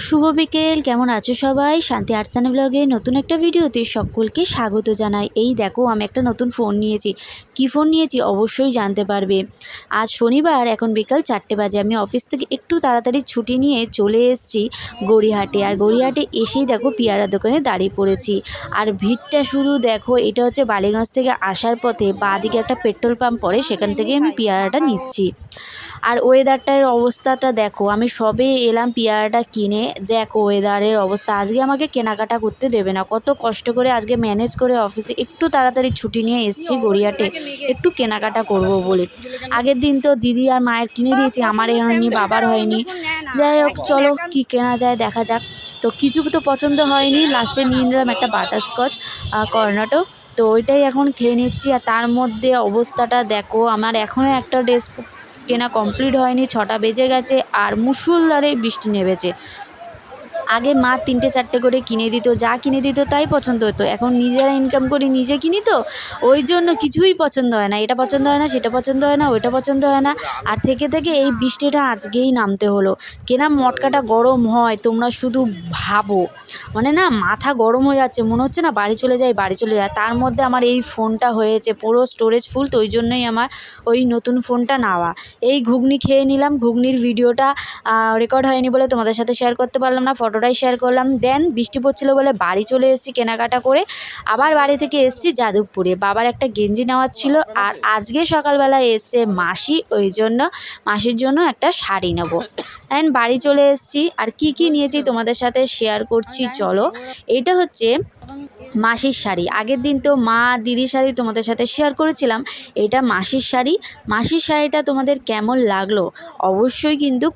শুভ বিকেল, কেমন আছো সবাই? শান্তি আর্টসান ব্লগে নতুন একটা ভিডিওতে সকলকে স্বাগত জানাই। এই দেখো, আমি একটা নতুন ফোন নিয়েছি। কী ফোন নিয়েছি অবশ্যই জানতে পারবে। আজ শনিবার, এখন বিকাল 4টে বাজে। আমি অফিস থেকে একটু তাড়াতাড়ি ছুটি নিয়ে চলে এসেছি গড়িয়াহাটে। আর গড়িয়াহাটে এসেই দেখো পেয়ারা দোকানে দাঁড়িয়ে পড়েছি। আর ভিড়টা শুধু দেখো, এটা হচ্ছে বালিগঞ্জ থেকে আসার পথে বাঁদিকে একটা পেট্রোল পাম্প পড়ে, সেখান থেকে আমি পেয়ারাটা নিচ্ছি। আর ওয়েদারটার অবস্থাটা দেখো, আমি সবে এলাম পেয়ারাটা কিনে। দেখো ওয়েদারের অবস্থা, আজকে আমাকে কেনাকাটা করতে দেবে না। কত কষ্ট করে আজকে ম্যানেজ করে অফিসে একটু তাড়াতাড়ি ছুটি নিয়ে এসেছি গড়িয়াহাটে একটু কেনাকাটা করব বলে। আগের দিন তো দিদি আর মায়ের কিনে দিয়েছি, আমার হয়নি, বাবার হয়নি। যাই হোক, চলো কি কেনা যায় দেখা যাক। তো কিছু তো পছন্দ হয়নি, লাস্টে নিয়ে নিলাম একটা বাটারস্কচ কর্নাটো। তো ওইটাই এখন খেয়ে নিচ্ছি। আর তার মধ্যে অবস্থাটা দেখো, আমার এখনও একটা ড্রেস কেনা কমপ্লিট হয়নি, 6টা বেজে গেছে আর মুষলধারে বৃষ্টি নেমেছে। আগে মা 3টে 4টে করে কিনে দিত, যা কিনে দিত তাই পছন্দ হতো। এখন নিজেরা ইনকাম করি, নিজে কিনি, তো ওই জন্য কিছুই পছন্দ হয় না। এটা পছন্দ হয় না, সেটা পছন্দ হয় না, ওইটা পছন্দ হয় না। আর থেকে থেকে এই বৃষ্টিটা আজকেই নামতে হলো। কেনা মটকাটা গরম হয় তোমরা শুধু ভাবো, মানে না মাথা গরম হয়ে যাচ্ছে, মনে হচ্ছে না বাড়ি চলে যায়, বাড়ি চলে যায়। তার মধ্যে আমার এই ফোনটা হয়েছে পুরো স্টোরেজ ফুল, তো ওই জন্যই আমার ওই নতুন ফোনটা নেওয়া। এই ঘুগনি খেয়ে নিলাম, ঘুগনির ভিডিওটা রেকর্ড হয়নি বলে তোমাদের সাথে শেয়ার করতে পারলাম না, ফটোটাই শেয়ার করলাম। দেন বৃষ্টি পড়ছিল বলে বাড়ি চলে এসেছি কেনাকাটা করে। আবার বাড়ি থেকে এসেছি যাদবপুরে, বাবার একটা গেঞ্জি নেওয়ার ছিল। আর আজকে সকালবেলা এসে মাসি, ওই জন্য মাসির জন্য একটা শাড়ি নেব। দেন বাড়ি চলে এসেছি। আর কি কি নিয়েছি তোমাদের সাথে শেয়ার করছি চলো। এটা হচ্ছে মাসির শাড়ি। আগের দিন তো মা দিদির শাড়ি তোমাদের সাথে শেয়ার করেছিলাম, এটা মাসির শাড়ি। মাসির শাড়িটা তোমাদের কেমন লাগলো অবশ্যই কিন্তু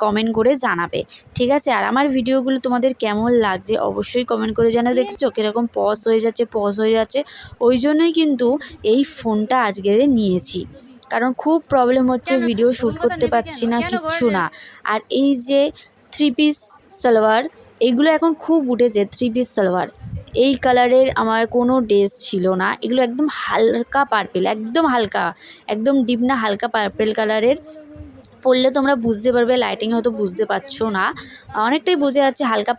কমেন্ট করে জানাবে, ঠিক আছে? আর আমার ভিডিওগুলো তোমাদের কেমন লাগছে অবশ্যই কমেন্ট করে জানাবে। দেখছো কীরকম পজ হয়ে যাচ্ছে, ওই জন্যই কিন্তু এই ফোনটা আজকে নিয়েছি, কারণ খুব প্রবলেম হচ্ছে, ভিডিও শ্যুট করতে পারছি না, কিচ্ছু না। আর এই যে 3 পিস সালোয়ার, এগুলো এখন খুব উঠেছে। 3 পিস সালোয়ার এই কালারের আমার কোনো ড্রেস ছিল না। এগুলো একদম হালকা পার্পেল, একদম হালকা, একদম ডিপ না, হালকা পার্পেল কালারের। পরলে তোমরা বুঝতে পারবে, লাইটিং হয়তো বুঝতে পারছো না, অনেকটাই বোঝা যাচ্ছে, হালকা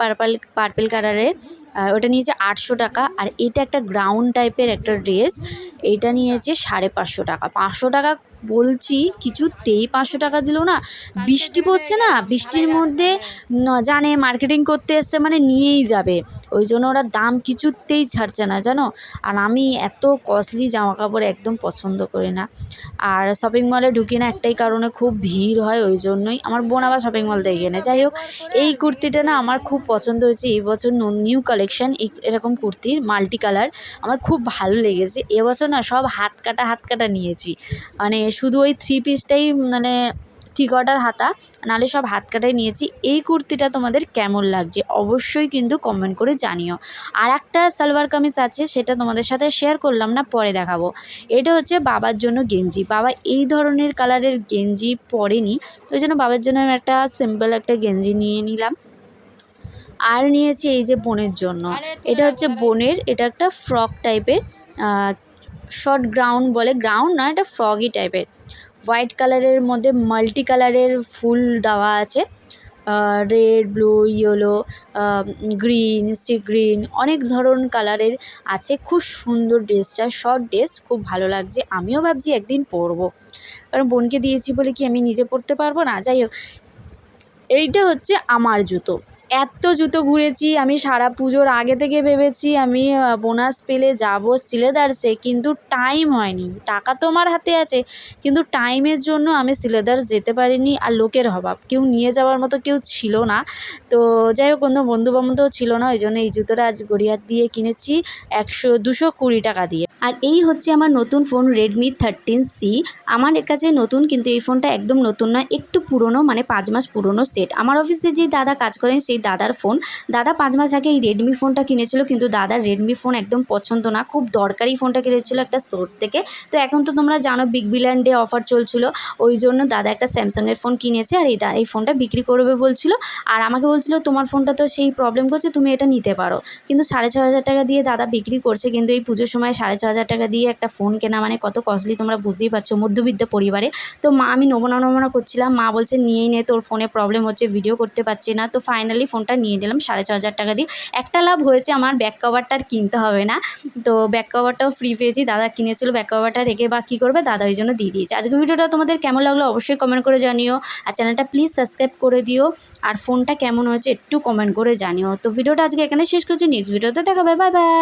পার্পেল কালারের। ওটা নিয়েছে 800 টাকা। আর এটা একটা গ্রাউন্ড টাইপের একটা ড্রেস, এইটা নিয়েছে 550 টাকা। 500 টাকা বলছি, কিছুতেই 500 টাকা দিল না। বৃষ্টি পড়ছে না, বৃষ্টির মধ্যে জানে মার্কেটিং করতে এসছে মানে নিয়েই যাবে, ওই জন্য ওরা দাম কিছুতেই ছাড়ছে না, জানো। আর আমি এত কস্টলি জামা কাপড় একদম পছন্দ করি না। আর শপিং মলে ঢুকি না একটাই কারণে, খুব ভিড় হয়, ওই জন্যই। আমার বোন আবার শপিং মল থেকে কেনে। যাই হোক, এই কুর্তিটা না আমার খুব পছন্দ হয়েছে, এই বছর নিউ কালেকশন এরকম কুর্তির মাল্টি কালার আমার খুব ভালো লেগেছে। এবছর না সব হাত কাটা নিয়েছি, মানে শুধু ওই 3 পিসটাই, মানে 3 কোয়ার্টার হাতা, নাহলে সব হাত কাটাই নিয়েছি। এই কুর্তিটা তোমাদের কেমন লাগছে অবশ্যই কিন্তু কমেন্ট করে জানিও। আর একটা সালোয়ার কামিজ আছে, সেটা তোমাদের সাথে শেয়ার করলাম না, পরে দেখাবো। এটা হচ্ছে বাবার জন্য গেঞ্জি। বাবা এই ধরনের কালারের গেঞ্জি পরেনি, ওই জন্য বাবার জন্য আমি একটা সিম্পল একটা গেঞ্জি নিয়ে নিলাম। আর নিয়েছি এই যে বোনের জন্য, এটা হচ্ছে বোনের, এটা একটা ফ্রক টাইপের, শর্ট গ্রাউন্ড বলে, গ্রাউন্ড না, এটা ফ্রগি টাইপের। হোয়াইট কালারের মধ্যে মাল্টি কালারের ফুল দেওয়া আছে, red, blue, yellow, green, sea green, অনেক ধরন কালারের আছে। খুব সুন্দর ড্রেসটা, শর্ট ড্রেস, খুব ভালো লাগছে। আমিও ভাবছি একদিন পরবো, কারণ বোনকে দিয়েছি বলে কি আমি নিজে পরতে পারবো না। যাই হোক, এইটা হচ্ছে আমার জুতো। এত জুতো ঘুরেছি আমি, সারা পুজোর আগে থেকে ভেবেছি আমি বোনাস পেলে যাব সিলেদার্সে, কিন্তু টাইম হয়নি। টাকা তো আমার হাতে আছে, কিন্তু টাইমের জন্য আমি সিলেদার্স যেতে পারিনি। আর লোকের অভাব, কেউ নিয়ে যাওয়ার মতো কেউ ছিল না। তো যাই হোক, কোনো বন্ধুবান্ধবও ছিল না, ওই জন্য এই জুতোটা আজ গড়িয়াহাট দিয়ে কিনেছি 220 টাকা দিয়ে। আর এই হচ্ছে আমার নতুন ফোন রেডমি 13C। আমার কাছে নতুন, কিন্তু এই ফোনটা একদম নতুন নয়, একটু পুরনো, মানে 5 মাস পুরনো সেট। আমার অফিসে যে দাদা কাজ করেন সেই দাদার ফোন। দাদা 5 মাস আগে এই রেডমি ফোনটা কিনেছিল, কিন্তু দাদার রেডমি ফোন একদম পছন্দ না, খুব দরকারি ফোনটা কিনেছিল একটা স্টোর থেকে। তো এখন তো তোমরা জানো বিগ বিলিয়ন ডে অফার চলছিল, ওই জন্য দাদা একটা স্যামসাংয়ের ফোন কিনেছে। আর এই ফোনটা বিক্রি করবে বলছিল, আর আমাকে বলছিল তোমার ফোনটা তো সেই প্রবলেম করছে, তুমি এটা নিতে পারো। কিন্তু 6500 টাকা দিয়ে দাদা বিক্রি করছে, কিন্তু এই পুজোর সময় 6500 হাজার টাকা দিয়ে একটা ফোন কেনা মানে কত কস্টলি তোমরা বুঝতেই পারছো, মধ্যবিত্ত পরিবারে। তো মা, আমি নেবো না করছিলাম, মা বলছে নিয়েই নে, তোর ফোনে প্রবলেম হচ্ছে, ভিডিও করতে পারছি না। তো ফাইনালি ফোনটা নিয়ে নিলাম 6,500 টাকা দিয়ে। একটা লাভ হয়েছে, আমার ব্যাক কভারটা আর কিনতে হবে না। তো ব্যাক কভারটাও ফ্রি পেয়েছি, দাদা কিনেছিল, ব্যাক কভারটা রেখে বা কী করবে, দাদা ওই জন্য দিয়ে দিয়েছে। আজকে ভিডিওটা তোমাদের কেমন লাগলো অবশ্যই কমেন্ট করে জানিও, আর চ্যানেলটা প্লিজ সাবস্ক্রাইব করে দিও, আর ফোনটা কেমন হয়েছে একটু কমেন্ট করে জানিও। তো ভিডিওটা আজকে এখানে শেষ করছি, নেক্সট ভিডিওতে দেখাবে, বাই বাই।